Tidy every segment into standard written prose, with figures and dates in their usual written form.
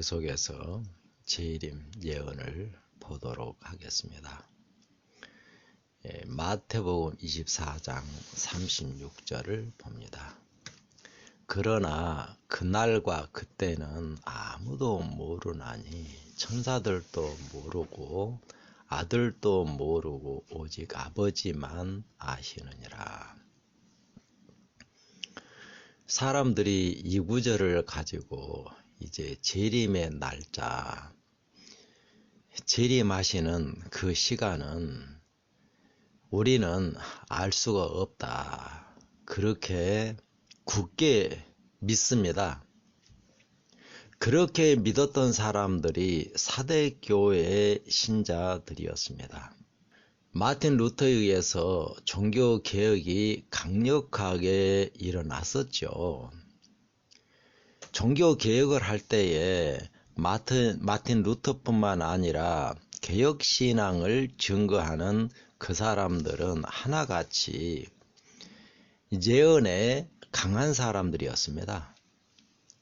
계속해서 재림 예언을 보도록 하겠습니다. 마태복음 24장 36절을 봅니다. 그러나 그날과 그때는 아무도 모르나니 천사들도 모르고 아들도 모르고 오직 아버지만 아시느니라. 사람들이 이 구절을 가지고 이제 재림의 날짜, 재림하시는 그 시간은 우리는 알 수가 없다. 그렇게 굳게 믿습니다. 그렇게 믿었던 사람들이 사대교회의 신자들이었습니다. 마틴 루터에 의해서 종교개혁이 강력하게 일어났었죠. 종교개혁을 할 때에 마틴 루터뿐만 아니라 개혁신앙을 증거하는 그 사람들은 하나같이 예언에 강한 사람들이었습니다.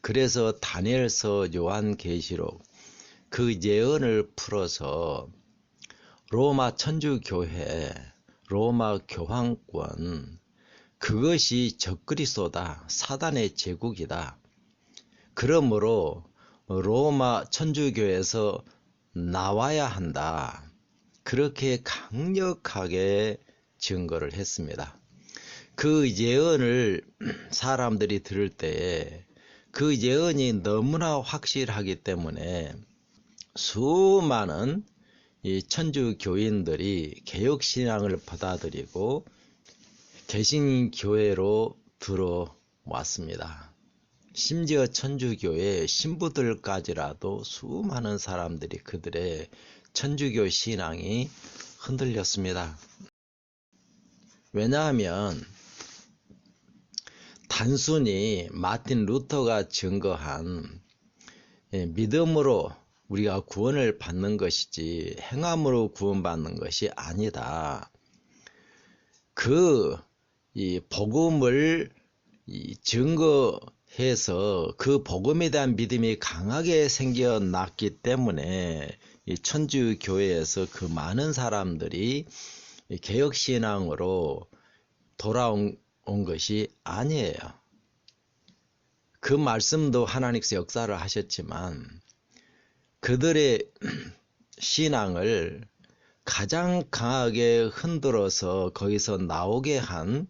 그래서 다니엘서 요한계시록 그 예언을 풀어서 로마 천주교회, 로마 교황권, 그것이 적그리스도다, 사단의 제국이다. 그러므로 로마 천주교에서 나와야 한다. 그렇게 강력하게 증거를 했습니다. 그 예언을 사람들이 들을 때에 그 예언이 너무나 확실하기 때문에 수많은 이 천주교인들이 개혁신앙을 받아들이고 개신교회로 들어왔습니다. 심지어 천주교의 신부들까지라도 수많은 사람들이 그들의 천주교 신앙이 흔들렸습니다. 왜냐하면 단순히 마틴 루터가 증거한 믿음으로 우리가 구원을 받는 것이지 행함으로 구원받는 것이 아니다. 이 복음을 증거해서 그 복음에 대한 믿음이 강하게 생겨났기 때문에 이 천주교회에서 그 많은 사람들이 개혁신앙으로 돌아온 것이 아니에요. 그 말씀도 하나님께서 역사를 하셨지만 그들의 신앙을 가장 강하게 흔들어서 거기서 나오게 한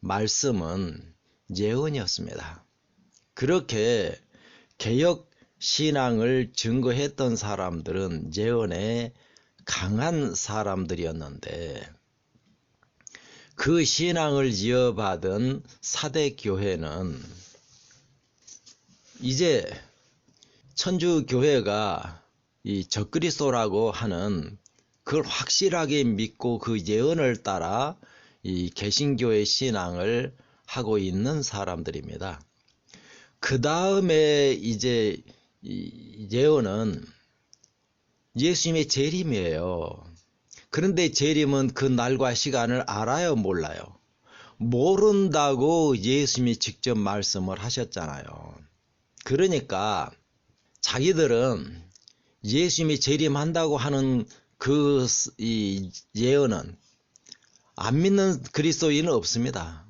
말씀은 예언이었습니다. 그렇게 개혁 신앙을 증거했던 사람들은 예언에 강한 사람들이었는데 그 신앙을 이어받은 사대교회는 이제 천주교회가 이 적그리스도라고 하는 그걸 확실하게 믿고 그 예언을 따라 이 개신교의 신앙을 하고 있는 사람들입니다. 그 다음에 이제 이 예언은 예수님의 재림이에요. 그런데 재림은 그 날과 시간을 알아요, 몰라요? 모른다고 예수님이 직접 말씀을 하셨잖아요. 그러니까 자기들은 예수님이 재림한다고 하는 이 예언은 안 믿는 그리스도인은 없습니다.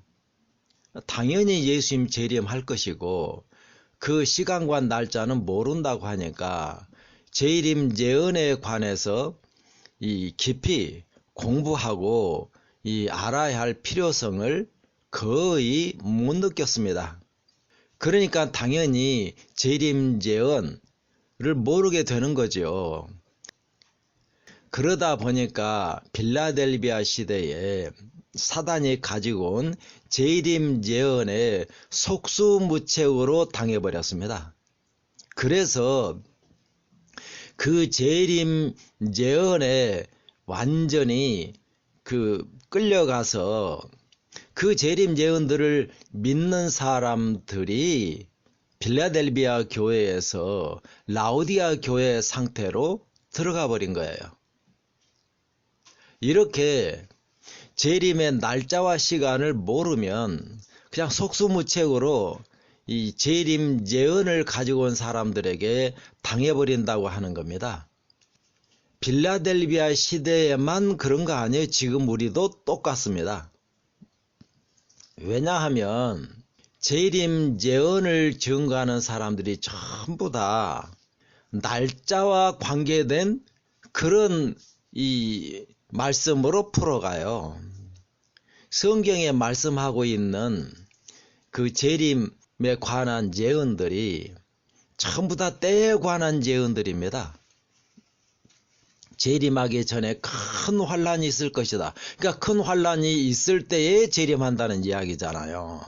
당연히 예수님 재림할 것이고 그 시간과 날짜는 모른다고 하니까 재림 예언에 관해서 깊이 공부하고 알아야 할 필요성을 거의 못 느꼈습니다. 그러니까 당연히 재림 예언을 모르게 되는 거죠. 그러다 보니까 빌라델비아 시대에 사단이 가지고 온 재림 예언에 속수무책으로 당해버렸습니다. 그래서 그 재림 예언에 완전히 끌려가서 그 재림 예언들을 믿는 사람들이 빌라델비아 교회에서 라오디아 교회 상태로 들어가 버린 거예요. 이렇게 재림의 날짜와 시간을 모르면 그냥 속수무책으로 이 재림 예언을 가지고 온 사람들에게 당해버린다고 하는 겁니다. 빌라델비아 시대에만 그런 거 아니에요. 지금 우리도 똑같습니다. 왜냐하면 재림 예언을 증거하는 사람들이 전부 다 날짜와 관계된 그런 이 말씀으로 풀어가요. 성경에 말씀하고 있는 그 재림에 관한 예언들이 전부 다 때에 관한 예언들입니다. 재림하기 전에 큰 환란이 있을 것이다. 그러니까 큰 환란이 있을 때에 재림한다는 이야기잖아요.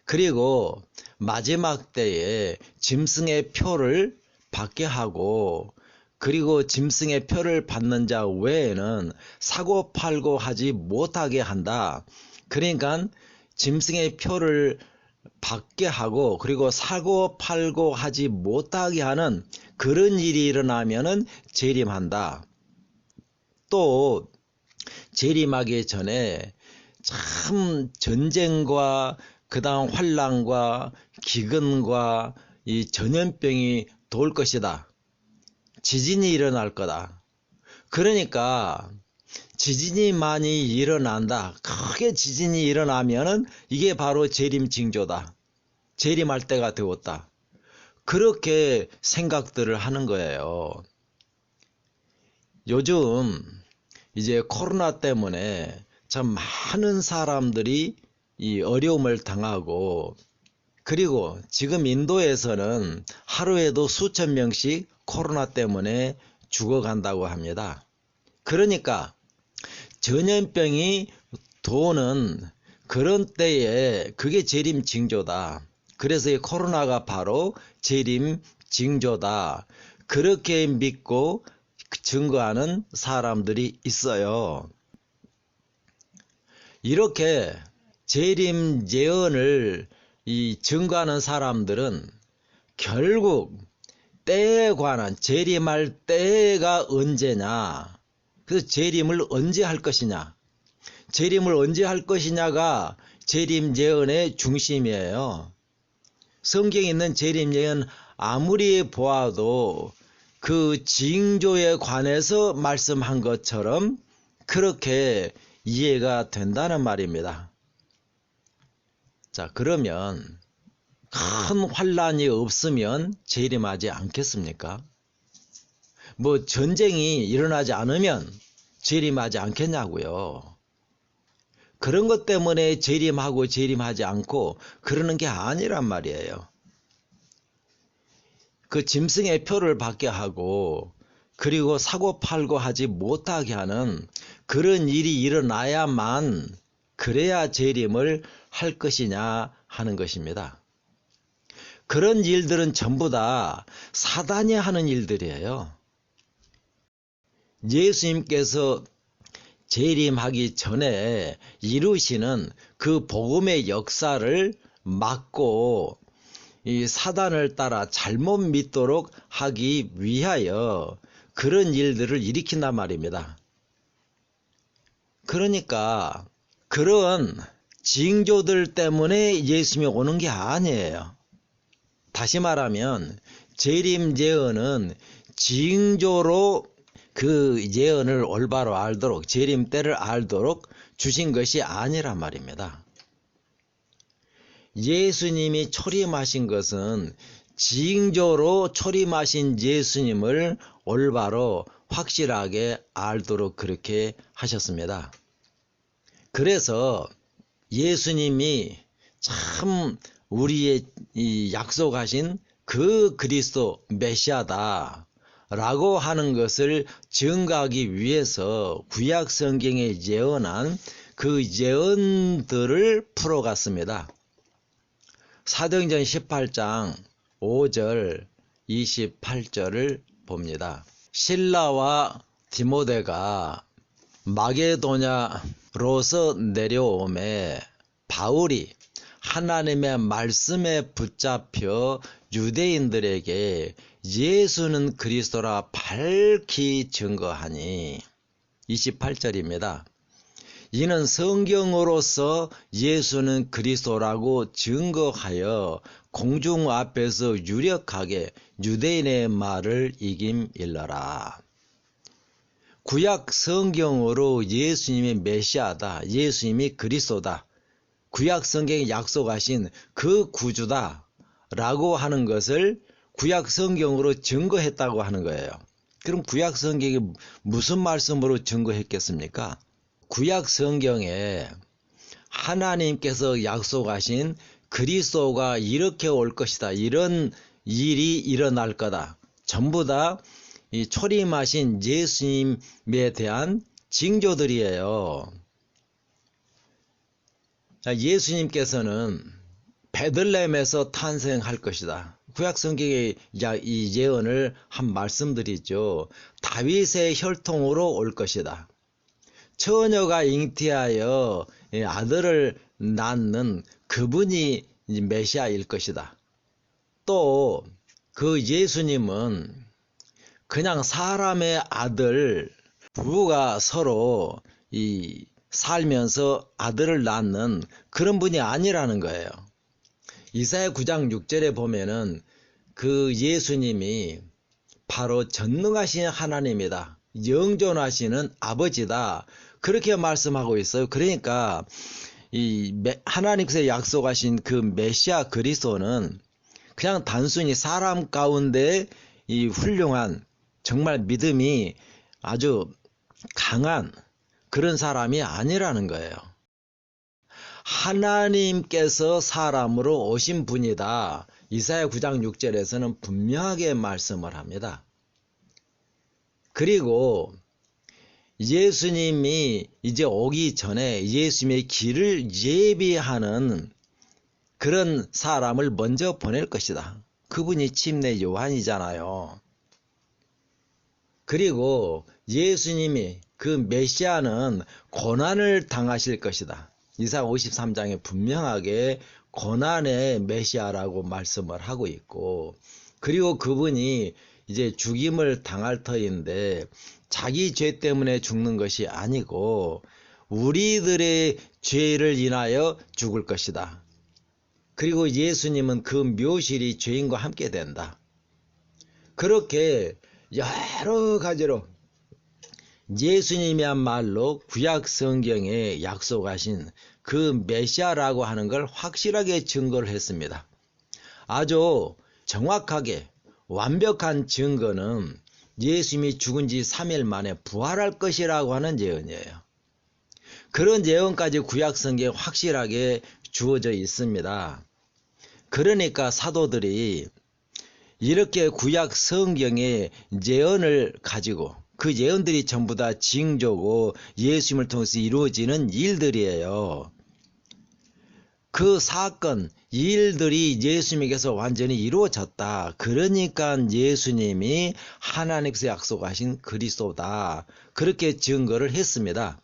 그리고 마지막 때에 짐승의 표를 받게 하고, 그리고 짐승의 표를 받는 자 외에는 사고 팔고 하지 못하게 한다. 그러니까 짐승의 표를 받게 하고, 그리고 사고 팔고 하지 못하게 하는 그런 일이 일어나면은 재림한다. 또 재림하기 전에 참 전쟁과 그다음 환난과 기근과 이 전염병이 돌 것이다. 지진이 일어날 거다. 그러니까 지진이 많이 일어난다. 크게 지진이 일어나면은 이게 바로 재림 징조다. 재림할 때가 되었다. 그렇게 생각들을 하는 거예요. 요즘 이제 코로나 때문에 참 많은 사람들이 이 어려움을 당하고, 그리고 지금 인도에서는 하루에도 수천 명씩 코로나 때문에 죽어간다고 합니다. 그러니까 전염병이 도는 그런 때에 그게 재림 징조다. 그래서 이 코로나가 바로 재림 징조다. 그렇게 믿고 증거하는 사람들이 있어요. 이렇게 재림 예언을 증거하는 사람들은 결국 때에 관한, 재림할 때가 언제냐, 그래서 재림을 언제 할 것이냐, 재림을 언제 할 것이냐가 재림 예언의 중심이에요. 성경에 있는 재림 예언 아무리 보아도 그 징조에 관해서 말씀한 것처럼 그렇게 이해가 된다는 말입니다. 자, 그러면 큰 환란이 없으면 재림하지 않겠습니까? 뭐 전쟁이 일어나지 않으면 재림하지 않겠냐고요. 그런 것 때문에 재림하고 재림하지 않고 그러는 게 아니란 말이에요. 그 짐승의 표를 받게 하고, 그리고 사고 팔고 하지 못하게 하는 그런 일이 일어나야만, 그래야 재림을 할 것이냐 하는 것입니다. 그런 일들은 전부 다 사단이 하는 일들이에요. 예수님께서 재림하기 전에 이루시는 그 복음의 역사를 막고 이 사단을 따라 잘못 믿도록 하기 위하여 그런 일들을 일으킨단 말입니다. 그러니까 그런 징조들 때문에 예수님이 오는 게 아니에요. 다시 말하면 재림 예언은 징조로 그 예언을 올바로 알도록, 재림 때를 알도록 주신 것이 아니란 말입니다. 예수님이 초림하신 것은 징조로 초림하신 예수님을 올바로 확실하게 알도록 그렇게 하셨습니다. 그래서 예수님이 참 우리의 이 약속하신 그 그리스도 메시아다 라고 하는 것을 증거하기 위해서 구약 성경에 예언한 그 예언들을 풀어갔습니다. 사도행전 18장 5절 28절을 봅니다. 실라와 디모데가 마게도냐로서 내려오매 바울이 하나님의 말씀에 붙잡혀 유대인들에게 예수는 그리스도라 밝히 증거하니, 28절입니다. 이는 성경으로서 예수는 그리스도라고 증거하여 공중 앞에서 유력하게 유대인의 말을 이김일러라. 구약 성경으로 예수님이 메시아다, 예수님이 그리스도다, 구약 성경에 약속하신 그 구주다 라고 하는 것을 구약 성경으로 증거했다고 하는 거예요. 그럼 구약 성경이 무슨 말씀으로 증거했겠습니까? 구약 성경에 하나님께서 약속하신 그리스도가 이렇게 올 것이다, 이런 일이 일어날 거다, 전부 다 이 초림하신 예수님에 대한 징조들이에요. 예수님께서는 베들레헴에서 탄생할 것이다. 구약 성경의 이 예언을 한 말씀드리죠. 다윗의 혈통으로 올 것이다. 처녀가 잉태하여 아들을 낳는 그분이 메시아일 것이다. 또 그 예수님은 그냥 사람의 아들, 부부가 서로 살면서 아들을 낳는 그런 분이 아니라는 거예요. 이사야 9장 6절에 보면은 그 예수님이 바로 전능하신 하나님이다, 영존하시는 아버지다, 그렇게 말씀하고 있어요. 그러니까 하나님께서 약속하신 그 메시아 그리스도는 그냥 단순히 사람 가운데 이 훌륭한, 정말 믿음이 아주 강한 그런 사람이 아니라는 거예요. 하나님께서 사람으로 오신 분이다. 이사야 9장 6절에서는 분명하게 말씀을 합니다. 그리고 예수님이 이제 오기 전에 예수님의 길을 예비하는 그런 사람을 먼저 보낼 것이다. 그분이 침례 요한이잖아요. 그리고 예수님이 그 메시아는 고난을 당하실 것이다. 이사야 53장에 분명하게 고난의 메시아라고 말씀을 하고 있고, 그리고 그분이 이제 죽임을 당할 터인데 자기 죄 때문에 죽는 것이 아니고 우리들의 죄를 인하여 죽을 것이다. 그리고 예수님은 그 묘실이 죄인과 함께 된다. 그렇게 여러 가지로 예수님이야말로 구약 성경에 약속하신 그 메시아라고 하는 걸 확실하게 증거를 했습니다. 아주 정확하게 완벽한 증거는 예수님이 죽은 지 3일 만에 부활할 것이라고 하는 예언이에요. 그런 예언까지 구약 성경에 확실하게 주어져 있습니다. 그러니까 사도들이 이렇게 구약 성경의 예언을 가지고, 그 예언들이 전부 다 징조고 예수님을 통해서 이루어지는 일들이에요. 그 사건, 일들이 예수님에게서 완전히 이루어졌다. 그러니까 예수님이 하나님께서 약속하신 그리스도다, 그렇게 증거를 했습니다.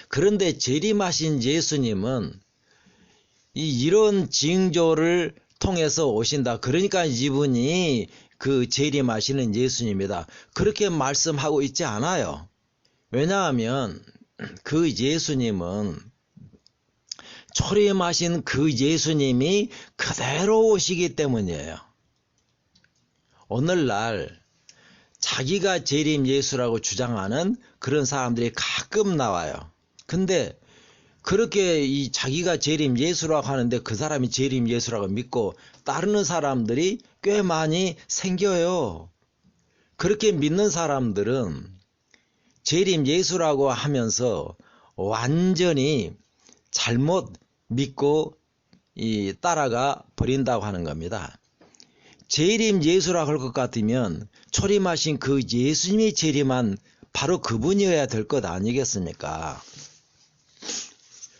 그런데 재림하신 예수님은 이런 징조를 통해서 오신다. 그러니까 이분이 그 재림하시는 예수님이다, 그렇게 말씀하고 있지 않아요. 왜냐하면 그 예수님은 초림하신 그 예수님이 그대로 오시기 때문이에요. 오늘날 자기가 재림 예수라고 주장하는 그런 사람들이 가끔 나와요. 근데 그렇게 자기가 재림 예수라고 하는데 그 사람이 재림 예수라고 믿고 따르는 사람들이 꽤 많이 생겨요. 그렇게 믿는 사람들은 재림 예수라고 하면서 완전히 잘못 믿고 따라가 버린다고 하는 겁니다. 재림 예수라고 할 것 같으면 초림하신 그 예수님이 재림한 바로 그분이어야 될 것 아니겠습니까?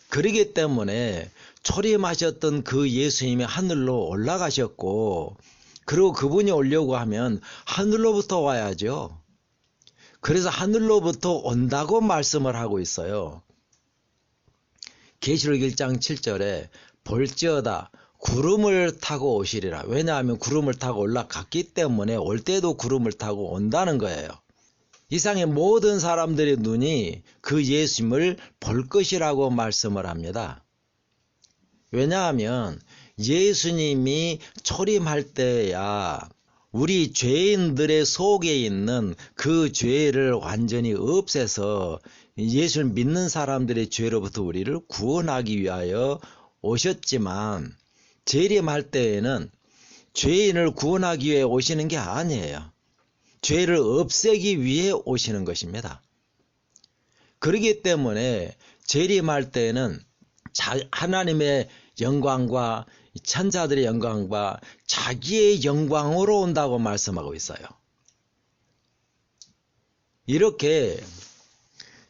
그렇기 때문에 초림하셨던 그 예수님이 하늘로 올라가셨고, 그리고 그분이 오려고 하면 하늘로부터 와야죠. 그래서 하늘로부터 온다고 말씀을 하고 있어요. 계시록 1장 7절에 볼지어다 구름을 타고 오시리라. 왜냐하면 구름을 타고 올라갔기 때문에 올 때도 구름을 타고 온다는 거예요. 이상의 모든 사람들의 눈이 그 예수님을 볼 것이라고 말씀을 합니다. 왜냐하면 예수님이 초림할 때야 우리 죄인들의 속에 있는 그 죄를 완전히 없애서 예수를 믿는 사람들의 죄로부터 우리를 구원하기 위하여 오셨지만, 재림할 때에는 죄인을 구원하기 위해 오시는 게 아니에요. 죄를 없애기 위해 오시는 것입니다. 그렇기 때문에 재림할 때에는 하나님의 영광과 천사들의 영광과 자기의 영광으로 온다고 말씀하고 있어요. 이렇게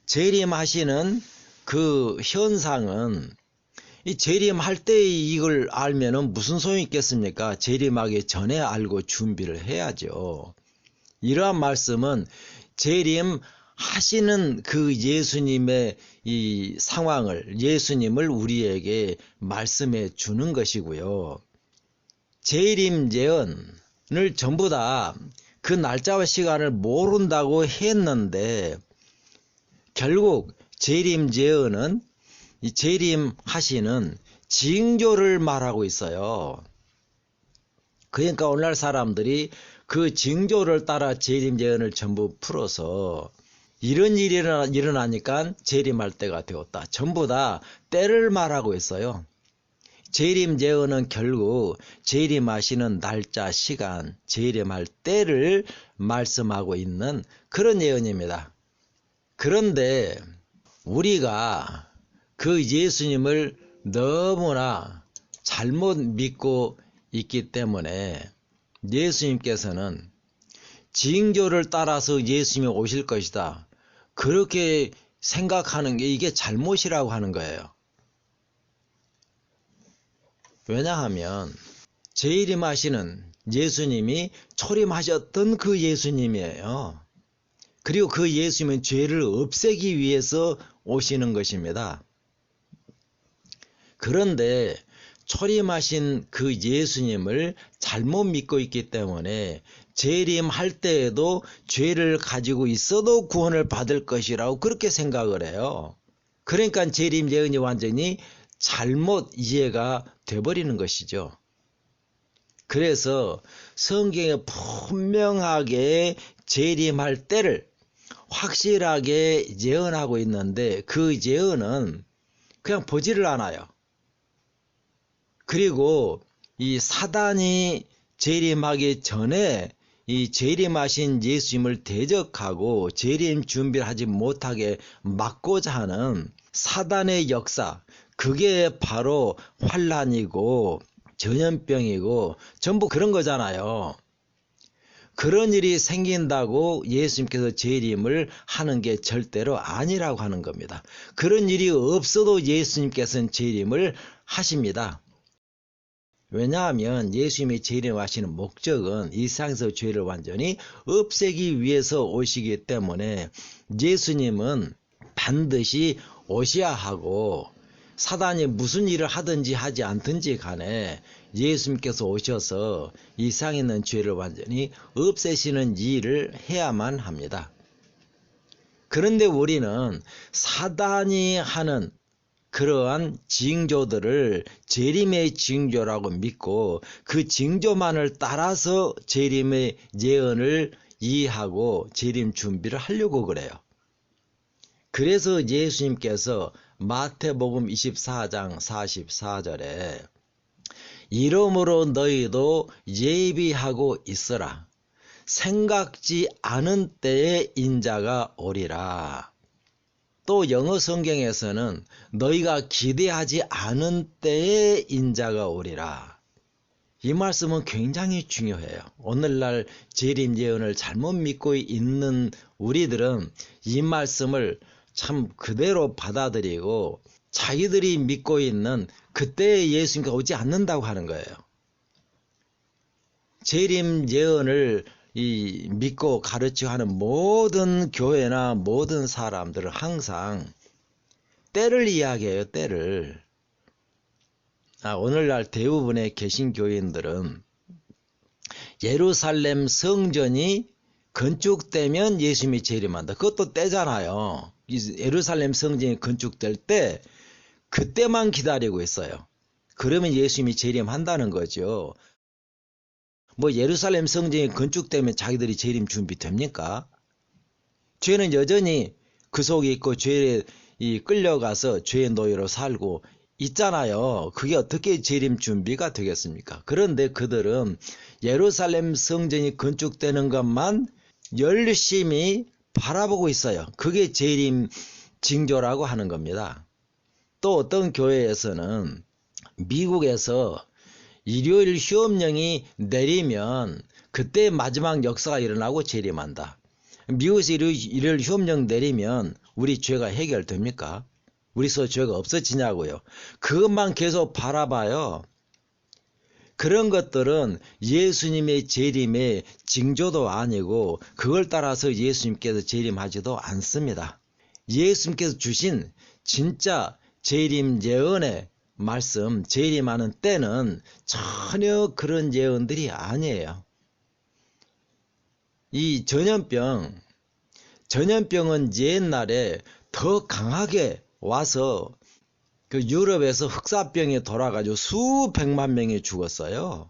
재림하시는 그 현상은, 이 재림할 때 이걸 알면은 무슨 소용이 있겠습니까? 재림하기 전에 알고 준비를 해야죠. 이러한 말씀은 재림하시는 그 예수님의 이 상황을, 예수님을 우리에게 말씀해 주는 것이고요. 재림 예언을 전부 다 그 날짜와 시간을 모른다고 했는데, 결국 재림 예언은 이 재림하시는 징조를 말하고 있어요. 그러니까 오늘날 사람들이 그 징조를 따라 재림 예언을 전부 풀어서 이런 일이 일어나니까 재림할 때가 되었다, 전부 다 때를 말하고 있어요. 재림 예언은 결국 재림하시는 날짜, 시간, 재림할 때를 말씀하고 있는 그런 예언입니다. 그런데 우리가 그 예수님을 너무나 잘못 믿고 있기 때문에 예수님께서는 징조를 따라서 예수님이 오실 것이다, 그렇게 생각하는 게 이게 잘못이라고 하는 거예요. 왜냐하면 재림하시는 예수님이 초림하셨던 그 예수님이에요. 그리고 그 예수님은 죄를 없애기 위해서 오시는 것입니다. 그런데 초림하신 그 예수님을 잘못 믿고 있기 때문에 재림할 때에도 죄를 가지고 있어도 구원을 받을 것이라고 그렇게 생각을 해요. 그러니까 재림 예언이 완전히 잘못 이해가 돼버리는 것이죠. 그래서 성경에 분명하게 재림할 때를 확실하게 예언하고 있는데, 그 예언은 그냥 보지를 않아요. 그리고 이 사단이 재림하기 전에 이 재림하신 예수님을 대적하고 재림 준비를 하지 못하게 막고자 하는 사단의 역사, 그게 바로 환난이고 전염병이고 전부 그런 거잖아요. 그런 일이 생긴다고 예수님께서 재림을 하는 게 절대로 아니라고 하는 겁니다. 그런 일이 없어도 예수님께서는 재림을 하십니다. 왜냐하면 예수님이 재림하시는 목적은 이 세상에서 죄를 완전히 없애기 위해서 오시기 때문에 예수님은 반드시 오셔야 하고, 사단이 무슨 일을 하든지 하지 않든지 간에 예수님께서 오셔서 이 세상에 있는 죄를 완전히 없애시는 일을 해야만 합니다. 그런데 우리는 사단이 하는 그러한 징조들을 재림의 징조라고 믿고 그 징조만을 따라서 재림의 예언을 이해하고 재림 준비를 하려고 그래요. 그래서 예수님께서 마태복음 24장 44절에 이러므로 너희도 예비하고 있으라. 생각지 않은 때에 인자가 오리라. 또 영어 성경에서는 너희가 기대하지 않은 때에 인자가 오리라. 이 말씀은 굉장히 중요해요. 오늘날 재림 예언을 잘못 믿고 있는 우리들은 이 말씀을 참 그대로 받아들이고 자기들이 믿고 있는 그때의 예수님께서 오지 않는다고 하는 거예요. 재림 예언을 믿고 가르치고 하는 모든 교회나 모든 사람들은 항상 때를 이야기해요. 때를. 오늘날 대부분의 개신교인들은 예루살렘 성전이 건축되면 예수님이 재림한다. 그것도 때잖아요. 예루살렘 성전이 건축될 때 그때만 기다리고 있어요. 그러면 예수님이 재림한다는 거죠. 뭐 예루살렘 성전이 건축되면 자기들이 재림 준비됩니까? 죄는 여전히 그 속에 있고 죄에 끌려가서 죄의 노예로 살고 있잖아요. 그게 어떻게 재림 준비가 되겠습니까? 그런데 그들은 예루살렘 성전이 건축되는 것만 열심히 바라보고 있어요. 그게 재림 징조라고 하는 겁니다. 또 어떤 교회에서는 미국에서 일요일 휴업령이 내리면 그때 마지막 역사가 일어나고 재림한다. 미국에서 일요일 휴업령 내리면 우리 죄가 해결됩니까? 우리서 죄가 없어지냐고요. 그것만 계속 바라봐요. 그런 것들은 예수님의 재림의 징조도 아니고 그걸 따라서 예수님께서 재림하지도 않습니다. 예수님께서 주신 진짜 재림 예언의 말씀, 재림하는 때는 전혀 그런 예언들이 아니에요. 이 전염병은 옛날에 더 강하게 와서 그 유럽에서 흑사병에 돌아가지고 수백만 명이 죽었어요.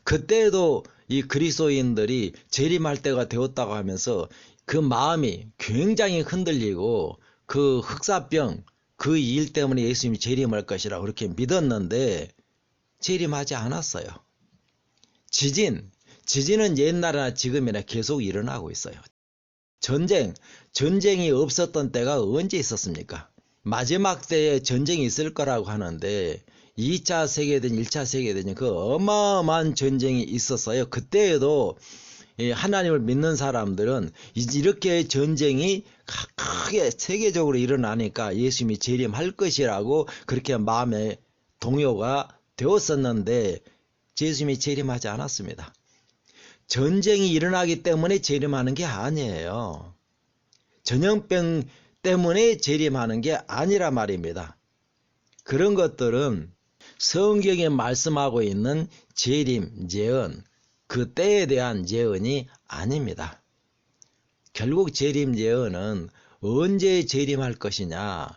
그때도 이 그리스도인들이 재림할 때가 되었다고 하면서 그 마음이 굉장히 흔들리고 그 흑사병 그 일 때문에 예수님이 재림할 것이라고 그렇게 믿었는데 재림하지 않았어요. 지진은 옛날이나 지금이나 계속 일어나고 있어요. 전쟁이 없었던 때가 언제 있었습니까? 마지막 때에 전쟁이 있을 거라고 하는데 2차 세계대전, 1차 세계대전 그 어마어마한 전쟁이 있었어요. 그때에도 하나님을 믿는 사람들은 이렇게 전쟁이 크게 세계적으로 일어나니까 예수님이 재림할 것이라고 그렇게 마음에 동요가 되었었는데 예수님이 재림하지 않았습니다. 전쟁이 일어나기 때문에 재림하는 게 아니에요. 전염병 때문에 재림하는 게 아니라 말입니다. 그런 것들은 성경에 말씀하고 있는 재림, 예언, 그 때에 대한 예언이 아닙니다. 결국 재림 예언은 언제 재림할 것이냐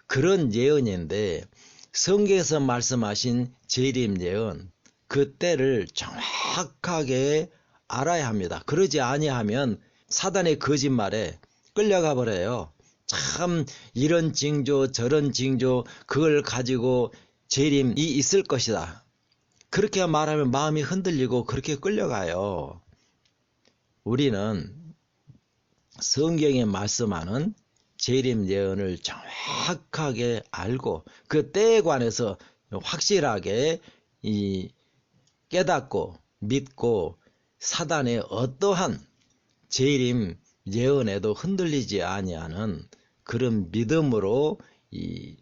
그런 예언인데 성경에서 말씀하신 재림 예언 그 때를 정확하게 알아야 합니다. 그러지 아니하면 사단의 거짓말에 끌려가 버려요. 참 이런 징조 저런 징조 그걸 가지고 재림이 있을 것이다. 그렇게 말하면 마음이 흔들리고 그렇게 끌려가요. 우리는 성경에 말씀하는 재림 예언을 정확하게 알고 그 때에 관해서 확실하게 깨닫고 믿고 사단의 어떠한 재림 예언에도 흔들리지 아니하는 그런 믿음으로 이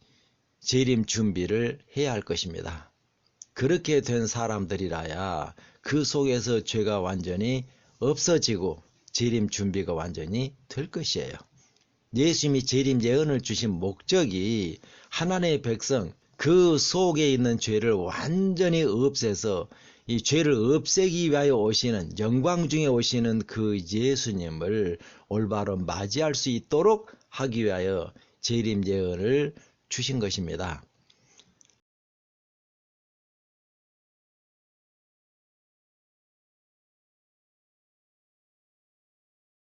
재림 준비를 해야 할 것입니다. 그렇게 된 사람들이라야 그 속에서 죄가 완전히 없어지고 재림 준비가 완전히 될 것이에요. 예수님이 재림 예언을 주신 목적이 하나님의 백성 그 속에 있는 죄를 완전히 없애서 이 죄를 없애기 위하여 오시는 영광 중에 오시는 그 예수님을 올바로 맞이할 수 있도록 하기 위하여 재림 예언을 주신 것입니다.